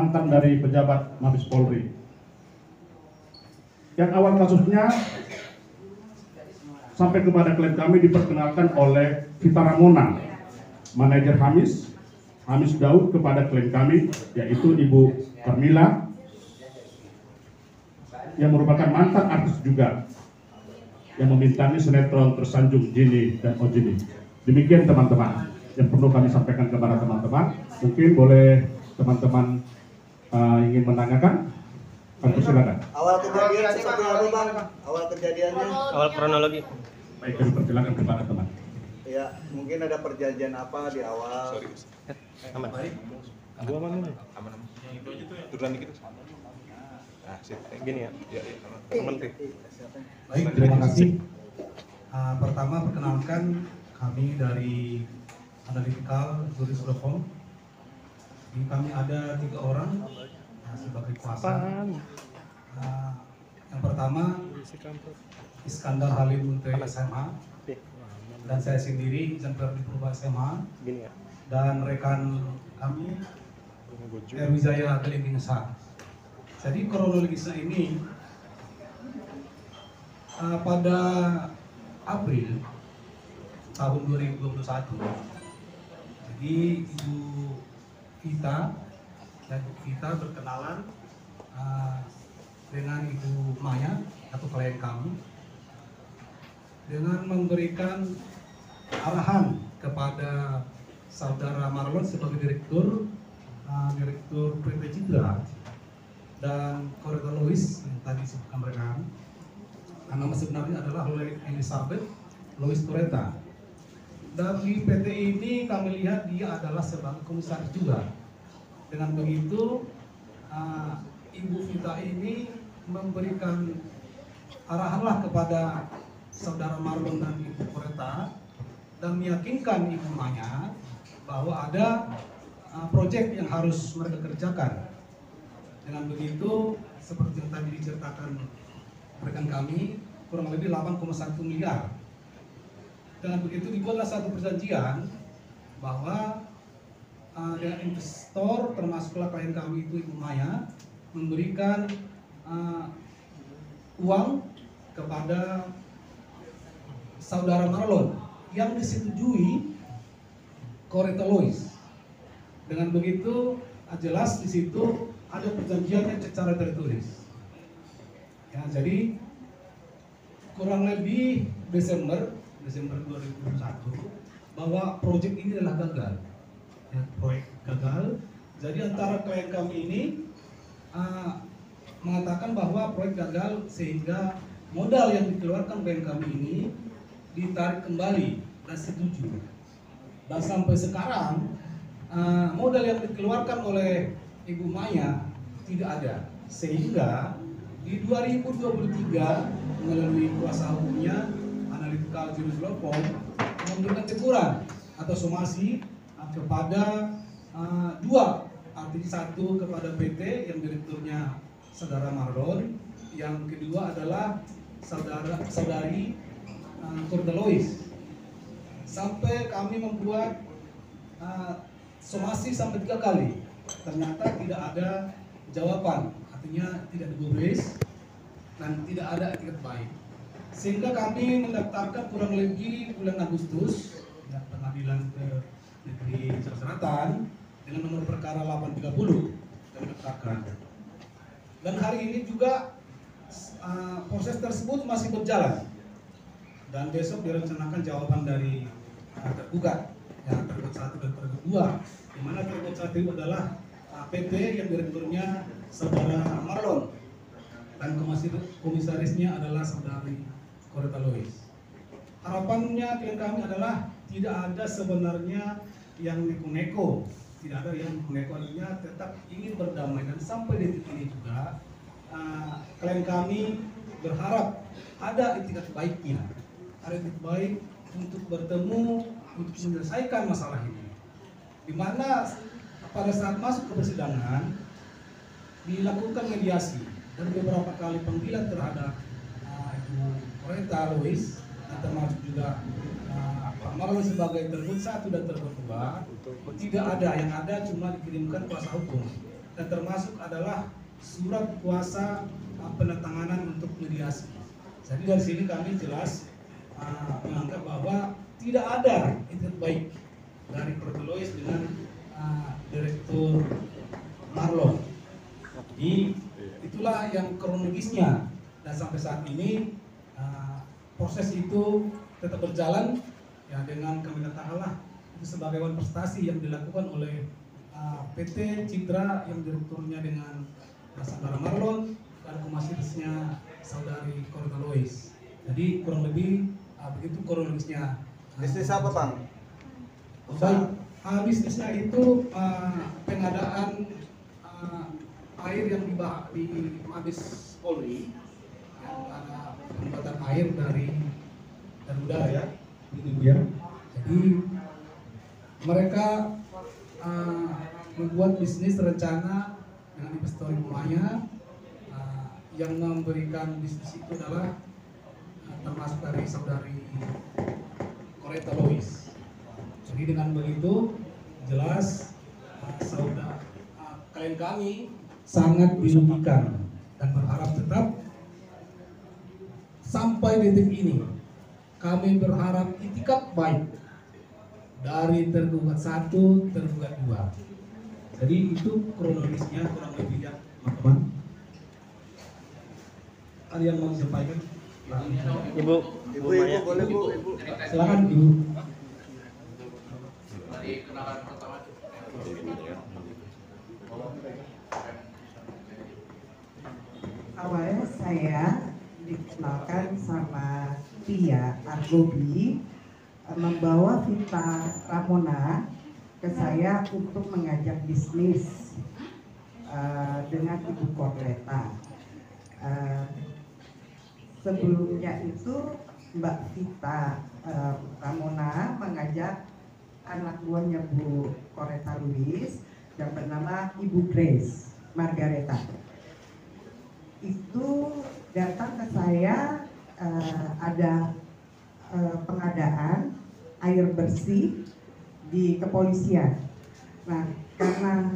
mantan dari pejabat Mabes Polri. Yang awal kasusnya sampai kepada klien kami diperkenalkan oleh Vita Ramona, manajer Hamis Daud kepada klien kami, yaitu Ibu Carmila, yang merupakan mantan artis juga, yang membintangi sinetron Tersanjung Jini dan Ojini. Demikian teman-teman yang perlu kami sampaikan kepada teman-teman. Mungkin boleh teman-teman ingin menanyakan, kami silakan. Awal kejadian seperti apa Bang? Awal kejadiannya? Awal kronologi. Baik, kami persilakan kepada teman. Ya, mungkin ada perjanjian apa di awal? Aman. Gua aman nih. Aman. Itu aja tuh ya. Turunan dikit. Nah, sip. Gini ya. Ya, ya. Aman tuh. Baik, terima kasih. Pertama perkenalkan kami dari Analytical Juris.com. Ini kami ada 3 orang sebagai kuasa. Yang pertama Iskandar Halim Munte SMA, dan saya sendiri Izan Ferdi Purba SMA, Gini ya. dan rekan kami Wijaya Gelinding Sa. Jadi kronologisnya ini pada April tahun 2021, jadi Ibu Vita berkenalan dengan Ibu Maya atau klien kami dengan memberikan arahan kepada saudara Marlon sebagai direktur PT Citra dan Koreta Lois yang tadi disebutkan rekan. Nama sebenarnya adalah Elizabeth Lois Koreta. Dan di PT ini kami lihat dia adalah sebagai komisaris juga. Dengan begitu Ibu Vita ini memberikan arahanlah kepada saudara Marlon dan Ibu Koreta dan meyakinkan Ibu Maya bahwa ada proyek yang harus mereka kerjakan. Dengan begitu, seperti yang tadi diceritakan rekan kami, kurang lebih 8,1 miliar. Dengan begitu dibuatlah satu perjanjian bahwa dengan investor termasuklah klien kami itu Ibu Maya memberikan uang kepada saudara Marlon yang disetujui Koreta Lois. Dengan begitu jelas di situ ada perjanjiannya secara tertulis. Ya, jadi kurang lebih Desember 2021 bahwa proyek ini adalah gagal. Ya, proyek gagal. Jadi antara klien kami ini mengatakan bahwa proyek gagal sehingga modal yang dikeluarkan klien kami ini ditarik kembali dan setuju. Dan sampai sekarang modal yang dikeluarkan oleh Ibu Maya tidak ada, sehingga di 2023 melalui kuasa hukumnya Analytical Juris.com memberikan teguran atau somasi kepada 2, artinya 1 kepada PT yang direkturnya saudara Marlon, yang kedua adalah saudari Koreta Lois. Sampai kami membuat somasi sampai 3 kali, ternyata tidak ada jawaban, artinya tidak digubris dan tidak ada etikat baik, sehingga kami mendaftarkan kurang lebih bulan Agustus ya, pengadilan ke negeri Jakarta Selatan dengan nomor perkara 830 kami daftarkan, dan hari ini juga proses tersebut masih berjalan dan besok direncanakan jawaban dari tergugat yang tergugat 1 dan tergugat 2, di mana tergugat 1 adalah PT yang direkturnya saudara Marlon dan komisarisnya adalah saudari Koreta Lois. Harapannya klien kami adalah tidak ada sebenarnya yang neko-neko, tidak ada yang neko, artinya tetap ingin berdamai, dan sampai detik ini juga klien kami berharap ada etikat baiknya, ada etikat baik untuk bertemu untuk menyelesaikan masalah ini, di mana pada saat masuk ke persidangan dilakukan mediasi dan beberapa kali panggilan terhadap Ibu Koreta Lois, dan termasuk juga Pak Marlon sebagai tergugat 1 dan tergugat 2. Tidak ada, yang ada cuma dikirimkan kuasa hukum dan termasuk adalah surat kuasa penandatanganan untuk mediasi. Jadi dari sini kami jelas menganggap bahwa tidak ada itikat baik dari Koreta Lois dengan Direktur Marlon. Jadi itulah yang kronologisnya, dan sampai saat ini proses itu tetap berjalan ya, dengan kemintaan Allah itu sebagai prestasi yang dilakukan oleh PT Citra yang direkturnya dengan Saudara Marlon dan komisarisnya Saudari Koreta Lois. Jadi kurang lebih begitu kronologisnya. Bisnis apa, Bang? Baik, bisnisnya itu pengadaan air yang di Mabes Polri, yang ada pembuatan air dari udara ya, Jadi mereka membuat bisnis rencana dengan investor Maya, yang memberikan bisnis itu adalah termasuk dari Saudari Koreta Lois. Jadi dengan begitu jelas klien kami sangat dirugikan dan berharap tetap sampai detik ini kami berharap itikat baik dari tergugat 1, tergugat 2. Jadi itu kronologisnya kurang lebih ya, teman-teman. Ada yang mau disampaikan? Ibu Maya. Boleh, Bu, Ibu. Silakan Ibu. Awalnya saya dikenalkan sama Tia Argobi, membawa Vita Ramona ke saya untuk mengajak bisnis dengan Ibu Koreta. Sebelumnya itu Mbak Vita Ramona mengajak anak buahnya Bu Koreta Lois yang bernama Ibu Grace Margareta. Itu datang ke saya, ada pengadaan air bersih di kepolisian. Nah, karena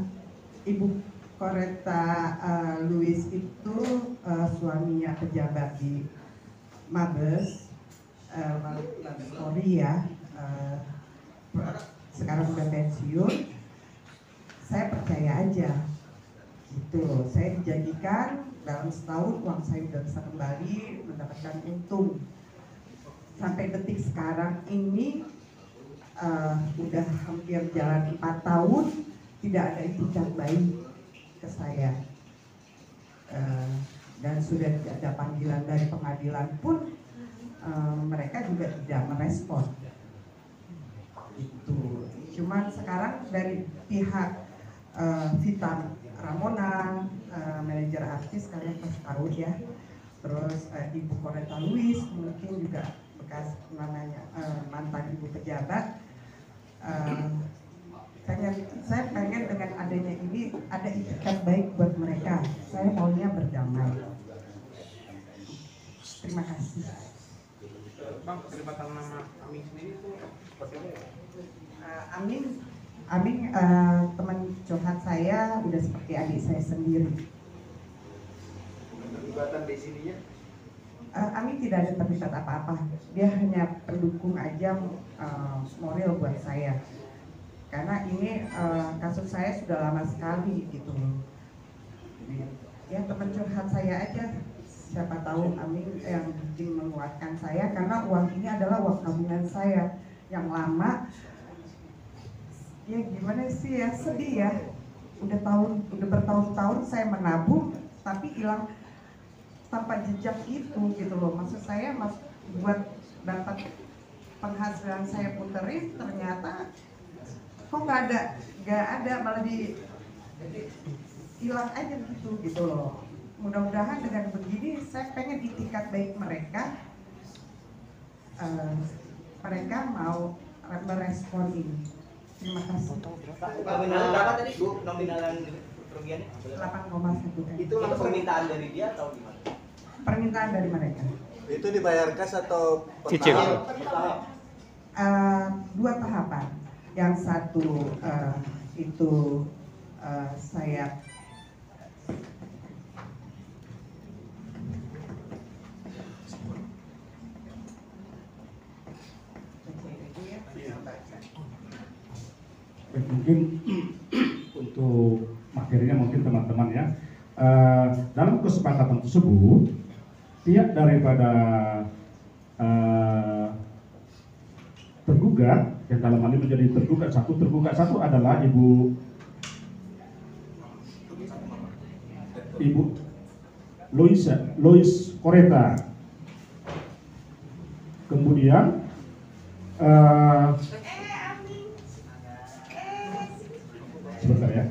Ibu Koreta Lois itu suaminya pejabat di Mabes Polri ya, sekarang udah pensiun. Saya percaya aja gitu, saya dijanjikan dalam setahun uang saya sudah bisa kembali mendapatkan untung. Sampai detik sekarang ini udah hampir jalan 4 tahun tidak ada itikat baik ke saya, dan sudah ada panggilan dari pengadilan pun mereka juga tidak merespon. Itu cuman sekarang dari pihak Vita Ramona, manajer artis, kalian pasti tahu ya. Terus Ibu Koreta Lois mungkin juga bekas namanya mantan ibu pejabat. Saya pengen dengan adanya ini ada itikat baik buat mereka. Saya maunya berdamai. Terima kasih. Bang, keterlibatan nama Amin sendiri itu seperti apa ya? Amin teman curhat saya, udah seperti adik saya sendiri. Keterlibatan di sininya? Amin tidak ada terlibat apa-apa. Dia hanya pendukung aja, moral buat saya. Karena ini kasus saya sudah lama sekali gitu. Ya teman curhat saya aja. Siapa tahu Amin yang bikin menguatkan saya, karena uang ini adalah uang tabungan saya yang lama. Ya gimana sih ya, sedih ya. Udah bertahun-tahun saya menabung tapi hilang tanpa jejak itu gitu loh. Maksud saya buat dapat penghasilan saya puterin, ternyata kok nggak ada malah hilang aja gitu loh. Mudah-mudahan dengan begini saya pengen itikat baik mereka, mereka mau merespon ini. Terima kasih. Nominal berapa tadi Bu? Nominalan kerugiannya? 8,1 M. Itu permintaan dari dia atau gimana? Permintaan dari mereka. Itu dibayar kas atau per Cicil. tahap? 2 tahapan. Yang satu itu saya Mungkin untuk materinya mungkin teman-teman ya, dalam kesepakatan tersebut pihak daripada tergugat, yang dalam hal ini menjadi tergugat satu adalah Ibu Lois Koreta. Kemudian sebentar ya.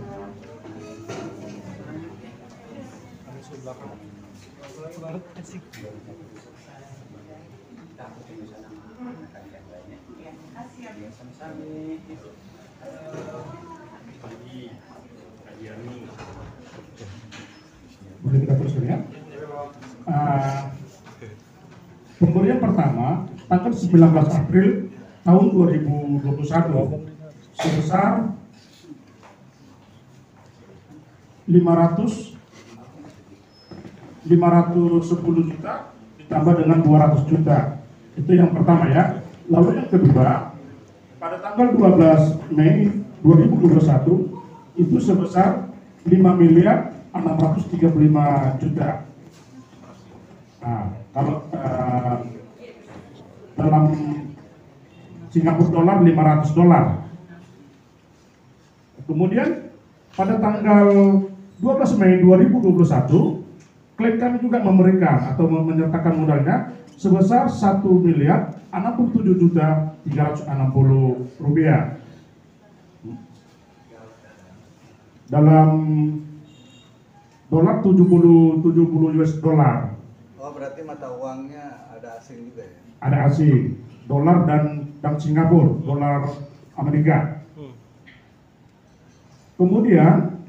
Boleh kita teruskan ya. Pemberian pertama tanggal 19 April tahun 2021 sebesar 510 juta ditambah dengan 200 juta. Itu yang pertama ya. Lalu yang kedua, pada tanggal 12 Mei 2021 itu sebesar 5.635 juta. Nah, kalau dalam Singapura dolar $500. Kemudian pada tanggal 12 Mei 2021 klaim kami juga memberikan atau menyertakan modalnya sebesar 1.067.360 rupiah dalam dolar 70 US dollar. Oh, berarti mata uangnya ada asing juga ya? Ada asing, dolar dan Singapura, dolar Amerika. Kemudian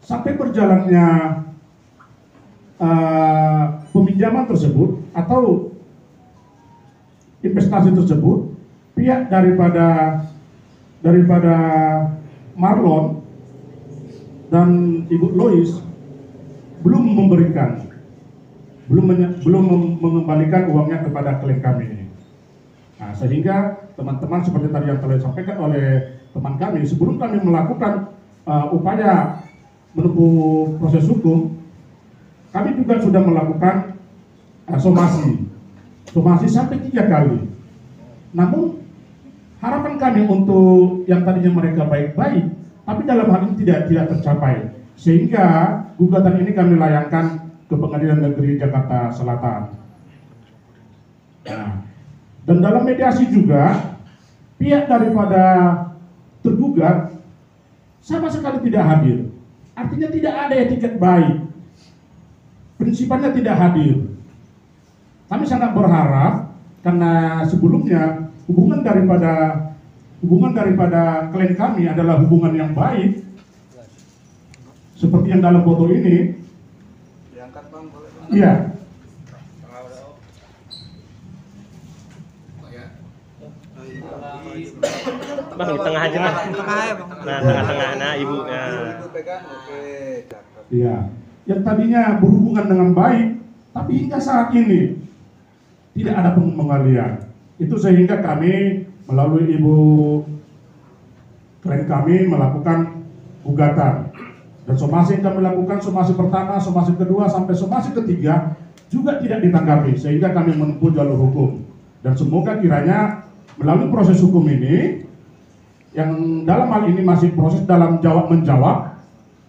sampai berjalannya peminjaman tersebut atau investasi tersebut, pihak daripada Marlon dan Ibu Lois belum mengembalikan uangnya kepada klien kami ini. Nah, sehingga teman-teman seperti tadi yang telah disampaikan oleh teman kami, sebelum kami melakukan upaya menempuh proses hukum, kami juga sudah melakukan somasi sampai 3 kali. Namun harapan kami untuk yang tadinya mereka baik-baik, tapi dalam hal ini tidak tercapai, sehingga gugatan ini kami layangkan ke Pengadilan Negeri Jakarta Selatan. Nah, dan dalam mediasi juga pihak daripada tergugat sama sekali tidak hadir. Artinya tidak ada etiket baik, prinsipannya tidak hadir. Kami sangat berharap karena sebelumnya hubungan daripada klien kami adalah hubungan yang baik, seperti yang dalam foto ini. Diangkat Bang, boleh? Iya. Bang, di tengah aja Bang. Nah, tengah-tengah, nah ibu. Ibu pegang, oke, cakep. Iya. Yang tadinya berhubungan dengan baik, tapi hingga saat ini tidak ada pengembalian. Itu sehingga kami melalui ibu klien kami melakukan gugatan. Dan somasi yang kami lakukan, somasi pertama, somasi kedua, sampai somasi ketiga juga tidak ditanggapi, sehingga kami menempuh jalur hukum. Dan semoga kiranya melalui proses hukum ini, yang dalam hal ini masih proses dalam jawab-menjawab,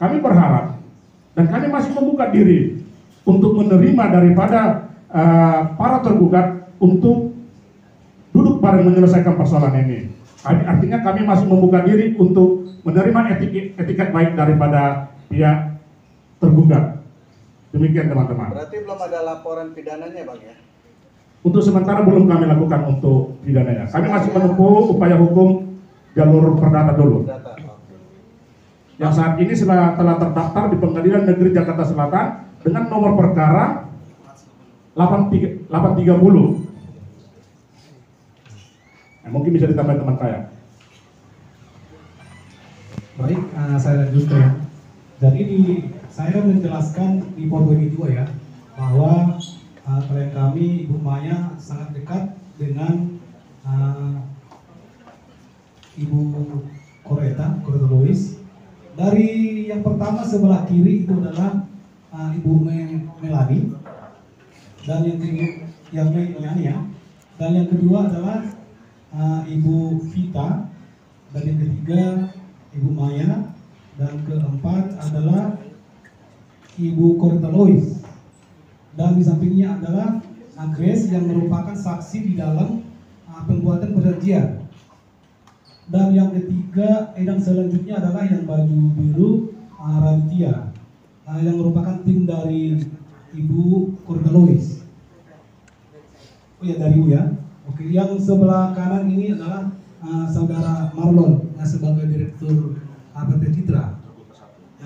kami berharap dan kami masih membuka diri untuk menerima daripada para tergugat untuk duduk bareng menyelesaikan persoalan ini. Artinya kami masih membuka diri untuk menerima etiket baik daripada pihak tergugat. Demikian teman-teman. Berarti belum ada laporan pidananya Bang ya? Untuk sementara belum kami lakukan untuk pidananya. Kami masih menempuh upaya hukum jalur perdata dulu. Data, oke. Yang saat ini telah terdaftar di Pengadilan Negeri Jakarta Selatan dengan nomor perkara 830. Nah, mungkin bisa ditambah teman saya. Baik, saya lanjutkan ya. Jadi saya menjelaskan di foto ini juga ya, bahwa klien kami Ibu Maya sangat dekat dengan Ibu Koreta Lois. Dari yang pertama sebelah kiri itu adalah Ibu Melani, dan dan yang kedua adalah Ibu Vita, dan yang ketiga Ibu Maya, dan keempat adalah Ibu Koreta Lois, dan di sampingnya adalah Grace yang merupakan saksi di dalam pembuatan perjanjian. Dan yang ketiga, yang selanjutnya adalah yang baju biru, Raditya, yang merupakan tim dari Ibu Koreta Lois. Oh ya, dari ya. Oke, yang sebelah kanan ini adalah saudara Marlon yang sebagai direktur PT Citra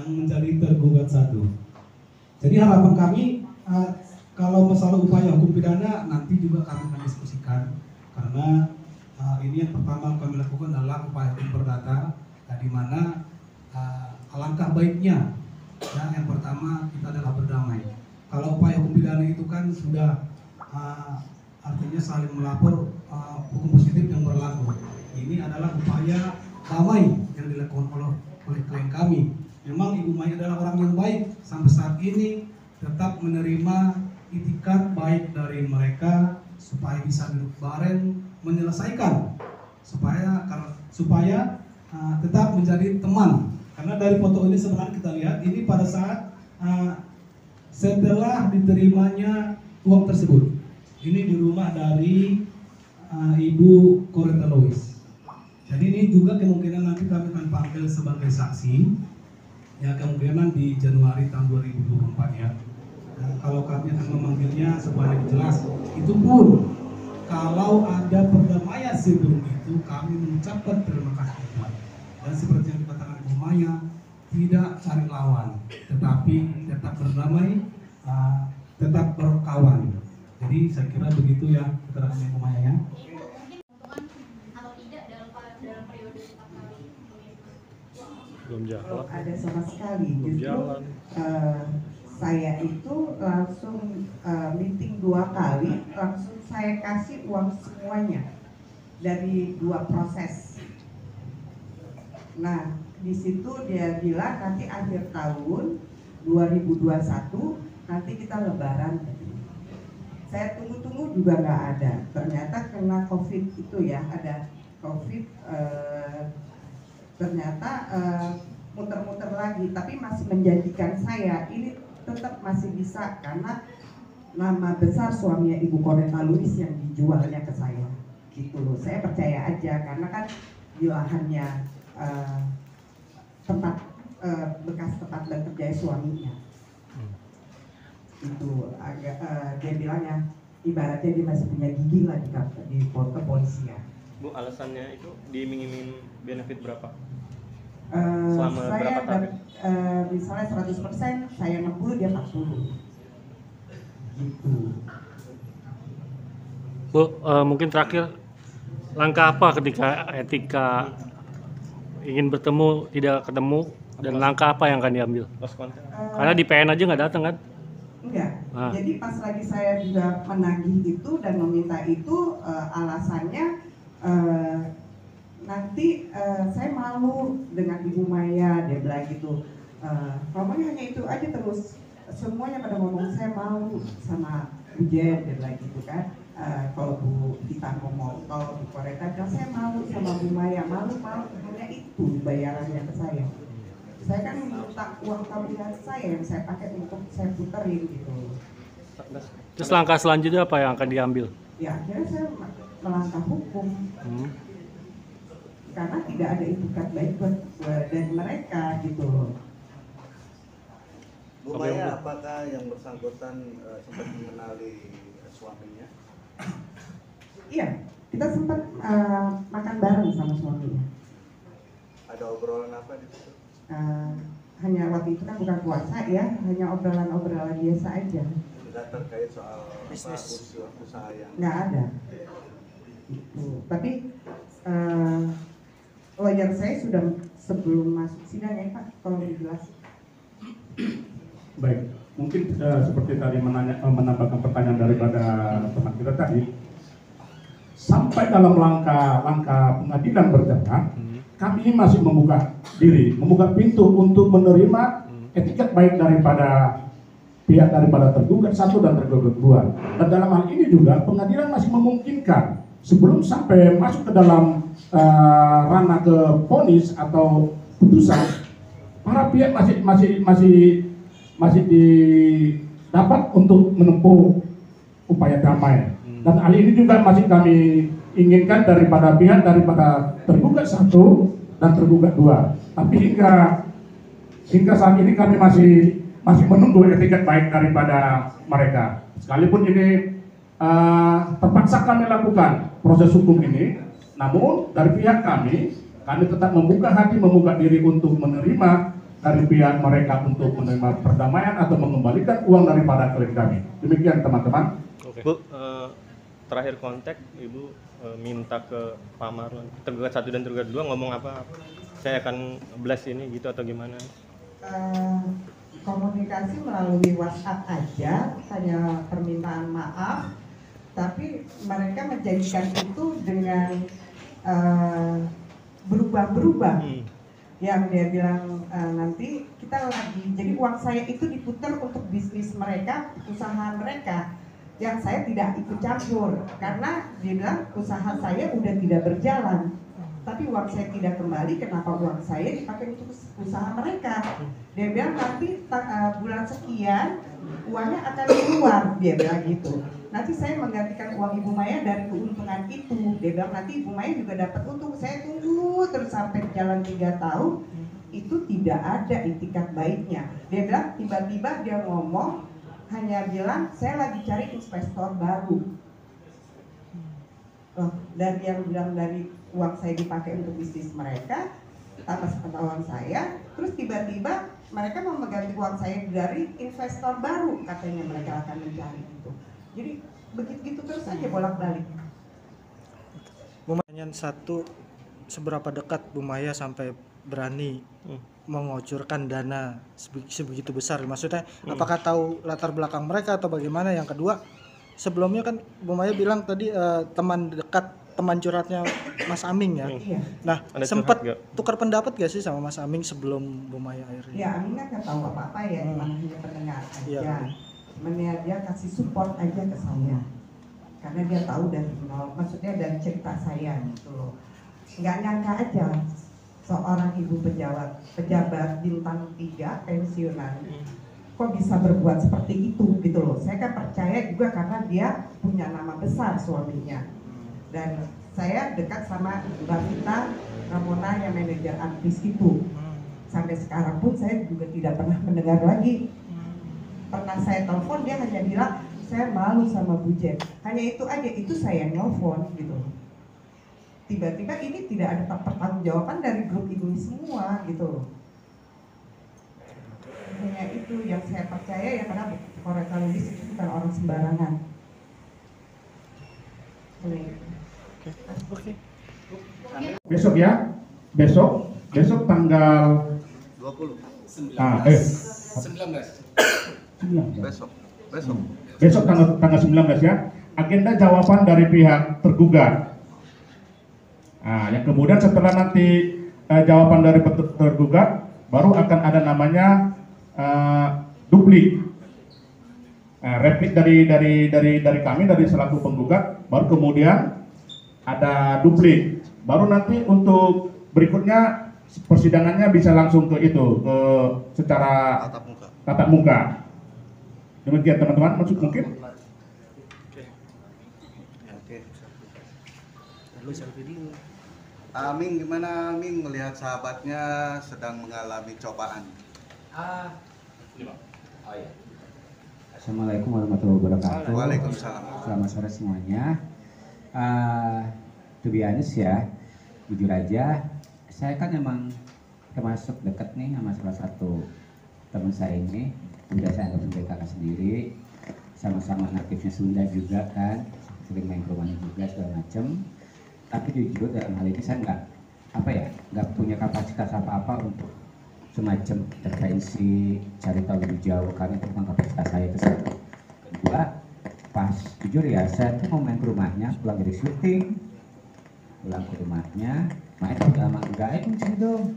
yang menjadi tergugat satu. Jadi harapan kami kalau masalah upaya hukum pidana nanti juga kami akan diskusikan, karena ini yang pertama kami lakukan adalah upaya hukum perdata, di mana alangkah baiknya yang pertama kita adalah berdamai. Kalau upaya hukum pidana itu kan sudah artinya saling melapor, hukum positif yang berlaku. Ini adalah upaya damai yang dilakukan oleh klien kami. Memang Ibu Maya adalah orang yang baik, sampai saat ini tetap menerima itikat baik dari mereka supaya bisa duduk bareng menyelesaikan, supaya tetap menjadi teman. Karena dari foto ini sebenarnya kita lihat ini pada saat setelah diterimanya uang tersebut, ini di rumah dari Ibu Koreta Lois. Jadi ini juga kemungkinan nanti kami akan panggil sebagai saksi, ya kemungkinan di Januari tahun 2024 ya. Kalau kami akan memanggilnya supaya lebih jelas, itu pun kalau ada perdamaian sebelum itu kami mengucapkan terima kasih Tuhan. Dan seperti yang dikatakan Ibu Maya, tidak cari lawan, tetapi tetap berdamai, tetap berkawan. Jadi saya kira begitu ya keterangan Ibu Maya ya. Belum jalan. Ada sama sekali. Belum Justru jalan. Saya itu langsung meeting 2 kali, langsung saya kasih uang semuanya dari 2 proses. Nah, di situ dia bilang nanti akhir tahun 2021 nanti kita lebaran. Saya tunggu-tunggu juga nggak ada. Ternyata kena COVID itu ya, ada COVID. Ternyata muter-muter lagi, tapi masih menjanjikan saya ini tetap masih bisa karena nama besar suaminya Ibu Koreta Lois yang dijualnya ke saya gitu loh. Saya percaya aja karena kan di lahannya tempat bekas tempat bekerja suaminya itu agak dia bilangnya ibaratnya dia masih punya gigi lah di kepolisian. Bu, alasannya itu diiming-iming benefit berapa? Selama saya berapa tahun? Misalnya 100%, saya 60, dia 40 gitu. Bu, mungkin terakhir, langkah apa ketika ingin bertemu tidak ketemu, dan langkah apa yang akan diambil? Karena di PN aja nggak datang kan? Enggak. Jadi pas lagi saya juga menagih itu dan meminta itu, alasannya nanti saya malu dengan Ibu Maya, dia bilang gitu. Ngomongnya hanya itu aja terus, semuanya pada ngomong saya malu sama Bu Jen, dia bilang gitu kan. Kalau Bu kita ngomong, kalau Bu Koreta bilang saya malu sama Bu Maya, malu hanya itu bayarannya ke saya. Saya kan minta uang tabungan saya yang saya pakai untuk saya puterin gitu. Terus langkah selanjutnya apa yang akan diambil? Ya akhirnya saya melangkah hukum. Karena tidak ada itikat baik buat dari mereka gitu loh. Bu Maya, apakah yang bersangkutan sempat mengenali suaminya? Iya, kita sempat makan bareng sama suaminya. Ada obrolan apa di situ? Hanya waktu itu kan bukan puasa ya, hanya obrolan biasa aja. Tidak terkait soal usaha yang Nggak ada. Gitu. Tapi lawyer saya sudah sebelum masuk sidang ya Pak, tolong dijelasin. Baik, mungkin seperti tadi menambahkan pertanyaan daripada teman kita tadi, sampai dalam langkah pengadilan berjalan, kami masih membuka diri, membuka pintu untuk menerima etikat baik daripada pihak daripada tergugat 1 dan tergugat 2. Dan dalam hal ini juga pengadilan masih memungkinkan sebelum sampai masuk ke dalam ranah ke vonis atau putusan, para pihak masih dapat untuk menempuh upaya damai. Dan hal ini juga masih kami inginkan daripada pihak daripada tergugat 1 dan tergugat 2. Tapi hingga saat ini kami masih menunggu etikat baik daripada mereka. Sekalipun ini terpaksa kami lakukan proses hukum ini, namun dari pihak kami tetap membuka hati, membuka diri untuk menerima dari pihak mereka untuk menerima perdamaian atau mengembalikan uang daripada klien kami. Demikian teman-teman. Bu, terakhir kontak Ibu minta ke Pak Marwan, tergugat 1 dan tergugat 2 ngomong apa? Saya akan blast ini gitu atau gimana? Komunikasi melalui WhatsApp aja, hanya permintaan maaf, tapi mereka menjadikan itu dengan berubah-berubah. Yang dia bilang nanti kita lagi, jadi uang saya itu diputar untuk bisnis mereka, usaha mereka, yang saya tidak ikut campur karena dia bilang usaha saya udah tidak berjalan, tapi uang saya tidak kembali. Kenapa uang saya dipakai untuk usaha mereka? Dia bilang nanti bulan sekian uangnya akan keluar, dia bilang gitu. Nanti saya menggantikan uang Ibu Maya dari keuntungan itu. Dia bilang nanti Ibu Maya juga dapat untung. Saya tunggu terus sampai jalan 3 tahun, itu tidak ada itikat baiknya. Dia bilang tiba-tiba dia ngomong, hanya bilang saya lagi cari investor baru. Dan yang bilang dari uang saya dipakai untuk bisnis mereka, atas pengetahuan saya, terus tiba-tiba mereka mau mengganti uang saya dari investor baru, katanya mereka akan mencari itu. Jadi begitu terus aja bolak-balik. Pertanyaan 1, seberapa dekat Bu Maya sampai berani mengucurkan dana sebegitu besar? Maksudnya apakah tahu latar belakang mereka atau bagaimana? Yang kedua, sebelumnya kan Bu Maya bilang tadi teman dekat, teman curhatnya Mas Aming ya. Iya. Nah, sempat tukar pendapat gak sih sama Mas Aming sebelum Bu Maya akhirnya? Ya, Aming nggak tahu apa-apa ya, cuma hanya pendengar aja. Iya. Dia kasih support aja ke saya, karena dia tahu dari nol, maksudnya dari cerita saya gitu loh. Nggak nyangka aja seorang ibu pejabat bintang 3 pensiunan kok bisa berbuat seperti itu gitu loh. Saya kan percaya juga karena dia punya nama besar suaminya, dan saya dekat sama Mbak Vita Ramona yang manajer artis itu. Sampai sekarang pun saya juga tidak pernah mendengar lagi. Pernah saya telepon, dia hanya bilang saya malu sama Bu Jen. Hanya itu aja, itu saya nelfon gitu. Tiba-tiba ini tidak ada pertanggungjawaban dari grup ini semua gitu. Hanya itu yang saya percaya ya, karena Koreka Lubis itu bukan orang sembarangan. Oke. Besok ya, besok tanggal 20. 19. Besok tanggal 19 ya. Agenda jawaban dari pihak tergugat. Nah, yang kemudian setelah nanti jawaban dari tergugat, baru akan ada namanya duplik. Replik dari kami dari selaku penggugat, baru kemudian ada duplik. Baru nanti untuk berikutnya persidangannya bisa langsung ke itu, ke secara tatap muka. Demikian teman-teman, maksud mungkin. Oke. Aming, gimana Aming melihat sahabatnya sedang mengalami cobaan? Assalamualaikum warahmatullahi wabarakatuh. Waalaikumsalam. Selamat sore semuanya. To be honest ya, jujur aja, saya kan emang termasuk dekat nih sama salah satu teman saya ini. Udah saya anggap sebagai kakak sendiri, sama-sama natifnya Sunda juga kan, sering main ke rumahnya juga segala macem. Tapi jujur dalam hal ini saya nggak punya kapasitas apa-apa untuk semacam intervensi, cari tahu lebih jauh, karena itu bukan kapasitas saya. Itu satu. Kedua, pas jujur ya, saya tuh mau main ke rumahnya, pulang dari syuting, pulang ke rumahnya, main udah lama enggak, sini dong.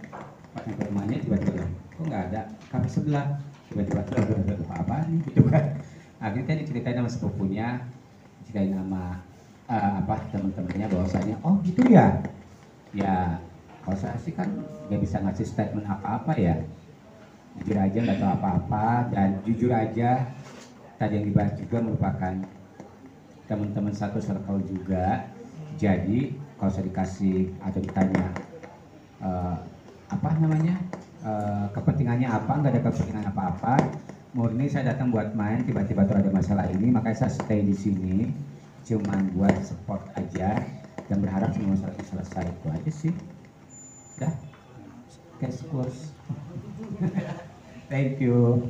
Pas sampai rumahnya tiba-tiba kok nggak ada, kami sebelah tiba-tiba apa nih gitu kan. Akhirnya diceritain sama sepupunya, diceritain sama teman-temannya bahwasanya oh gitu ya. Ya kalau saya sih kan nggak bisa ngasih statement apa-apa ya, jujur aja nggak tahu apa-apa, dan jujur aja tadi yang dibahas juga merupakan teman-teman satu circle juga. Jadi kalau saya dikasih atau ditanya kepentingannya apa, nggak ada kepentingan apa-apa, murni saya datang buat main, tiba-tiba tuh ada masalah ini, makanya saya stay di sini cuman buat support aja dan berharap semua masalah selesai. Itu aja sih. Dah, case close. Thank you.